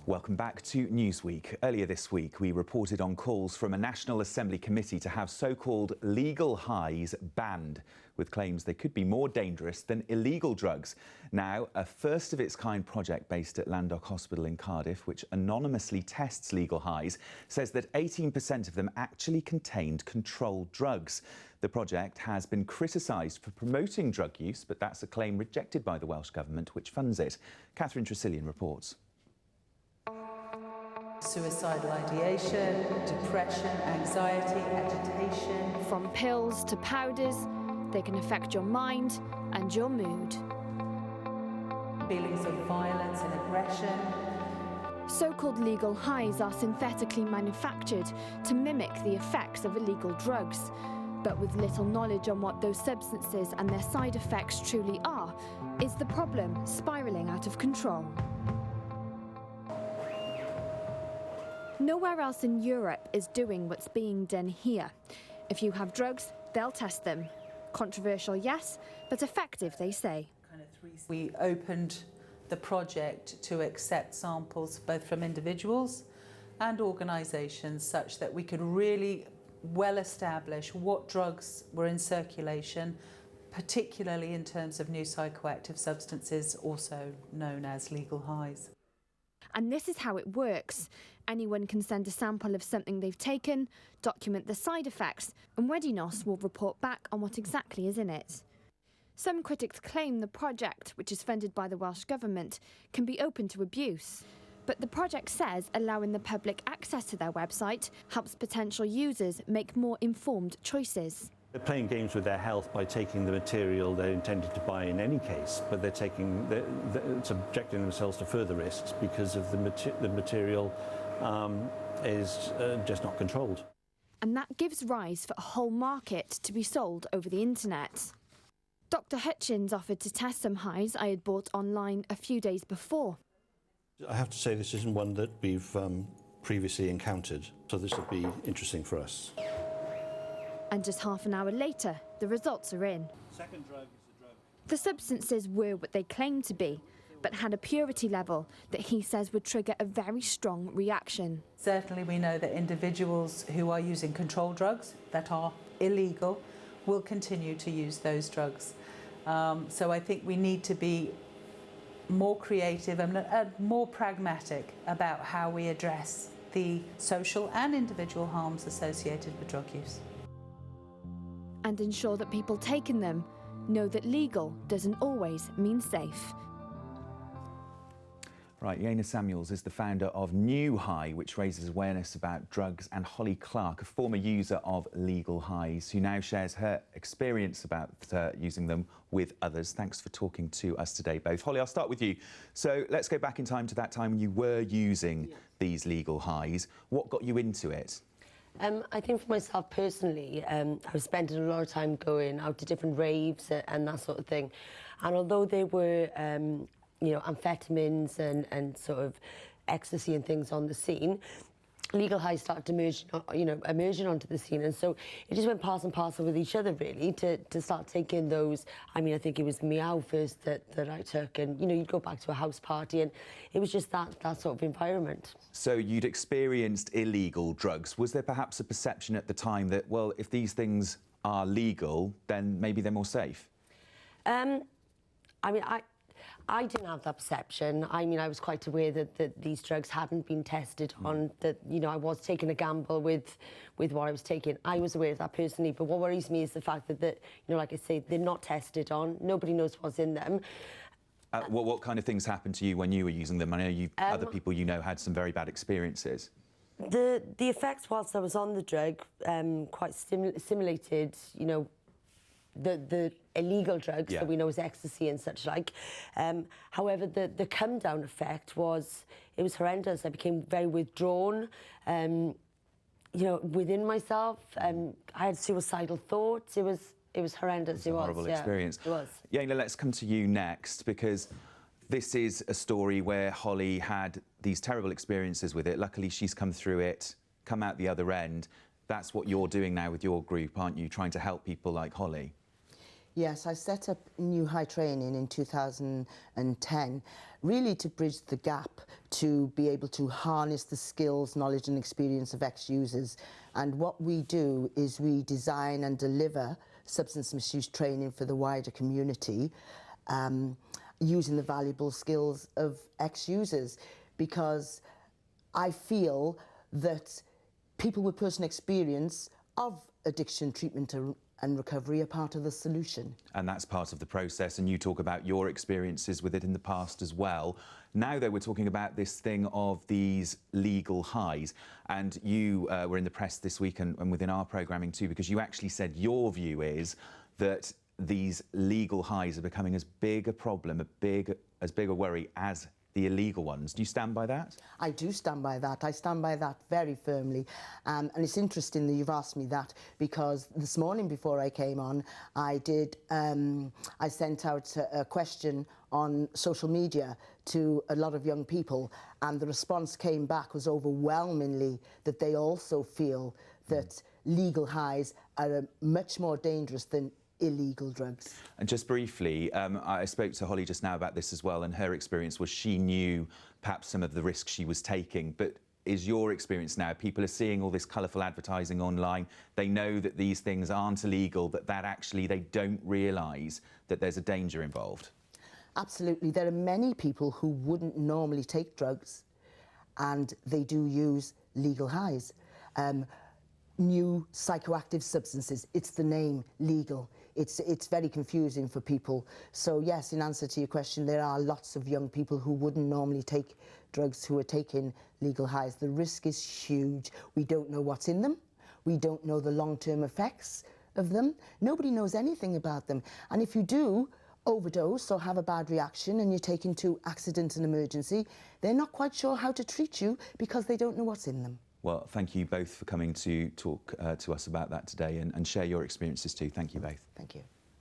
Welcome back to Newsweek. Earlier this week, we reported on calls from a National Assembly committee to have so-called legal highs banned, with claims they could be more dangerous than illegal drugs. Now, a first-of-its-kind project based at Llandoch Hospital in Cardiff, which anonymously tests legal highs, says that 18% of them actually contained controlled drugs. The project has been criticised for promoting drug use, but that's a claim rejected by the Welsh Government, which funds it. Catherine Tresillian reports. Suicidal ideation, depression, anxiety, agitation. From pills to powders, they can affect your mind and your mood. Feelings of violence and aggression. So-called legal highs are synthetically manufactured to mimic the effects of illegal drugs. But with little knowledge on what those substances and their side effects truly are, is the problem spiralling out of control. Nowhere else in Europe is doing what's being done here. If you have drugs, they'll test them. Controversial, yes, but effective, they say. We opened the project to accept samples both from individuals and organisations, such that we could really well establish what drugs were in circulation, particularly in terms of new psychoactive substances, also known as legal highs. And this is how it works. Anyone can send a sample of something they've taken, document the side effects, and WEDINOS will report back on what exactly is in it. Some critics claim the project, which is funded by the Welsh Government, can be open to abuse. But the project says allowing the public access to their website helps potential users make more informed choices. They're playing games with their health by taking the material they're intended to buy in any case, but they're subjecting themselves to further risks because of the material is just not controlled. And that gives rise for a whole market to be sold over the internet. Dr. Hutchins offered to test some highs I had bought online a few days before. I have to say this isn't one that we've previously encountered, so this will be interesting for us. And just half an hour later, the results are in. Second drug is the drug. The substances were what they claimed to be, but had a purity level that he says would trigger a very strong reaction. Certainly we know that individuals who are using controlled drugs that are illegal will continue to use those drugs. So I think we need to be more creative and more pragmatic about how we address the social and individual harms associated with drug use. And ensure that people taking them know that legal doesn't always mean safe. Right, Yaina Samuels is the founder of NuHi, which raises awareness about drugs, and Holly Clark, a former user of legal highs, who now shares her experience about using them with others. Thanks for talking to us today, both. Holly, I'll start with you. So let's go back in time to that time when you were using these legal highs. What got you into it? I think for myself personally, I was spending a lot of time going out to different raves and that sort of thing. And although they were, you know, amphetamines and sort of ecstasy and things on the scene, legal highs started emerging onto the scene, and so it just went part and parcel with each other, really, to start taking those. I mean, I think it was Meow first that I took, and, you know, you'd go back to a house party, and it was just that sort of environment. So you'd experienced illegal drugs. Was there perhaps a perception at the time that, well, if these things are legal, then maybe they're more safe? I mean, I didn't have that perception. I mean, I was quite aware that these drugs hadn't been tested on, that, you know, I was taking a gamble with what I was taking. I was aware of that personally, but what worries me is the fact that, you know, like I say, they're not tested on. Nobody knows what's in them. What kind of things happened to you when you were using them? I know other people you know had some very bad experiences. The effects whilst I was on the drug quite simulated, you know, the illegal drugs that we know as ecstasy and such like. However, the come down effect was horrendous. I became very withdrawn, you know, within myself. I had suicidal thoughts. It was horrendous. It was a horrible experience. It was. Yaina, let's come to you next, because this is a story where Holly had these terrible experiences with it. Luckily, she's come through it, come out the other end. That's what you're doing now with your group, aren't you? Trying to help people like Holly. Yes, I set up NuHi Training in 2010, really to bridge the gap to be able to harness the skills, knowledge and experience of ex-users. And what we do is we design and deliver substance misuse training for the wider community, using the valuable skills of ex-users, because I feel that people with personal experience of addiction treatment and recovery are part of the solution. And that's part of the process, and you talk about your experiences with it in the past as well. Now, though, we're talking about this thing of these legal highs, and you were in the press this week and within our programming too, because you actually said your view is that these legal highs are becoming as big a problem, as big a worry as the illegal ones. Do you stand by that? I do stand by that. I stand by that very firmly. And it's interesting that you've asked me that, because this morning before I came on, I sent out a question on social media to a lot of young people, and the response came back was overwhelmingly that they also feel that legal highs are much more dangerous than illegal drugs. And just briefly, I spoke to Holly just now about this as well, and her experience was she knew perhaps some of the risks she was taking, but is your experience now, people are seeing all this colourful advertising online, they know that these things aren't illegal, that actually they don't realise that there's a danger involved? Absolutely. There are many people who wouldn't normally take drugs, and they do use legal highs. New psychoactive substances, it's the name, legal. It's very confusing for people. So yes, in answer to your question, there are lots of young people who wouldn't normally take drugs who are taking legal highs. The risk is huge. We don't know what's in them. We don't know the long-term effects of them. Nobody knows anything about them. And if you do overdose or have a bad reaction and you're taken to accident and emergency, they're not quite sure how to treat you because they don't know what's in them. Well, thank you both for coming to talk to us about that today and share your experiences too. Thank you both. Thank you.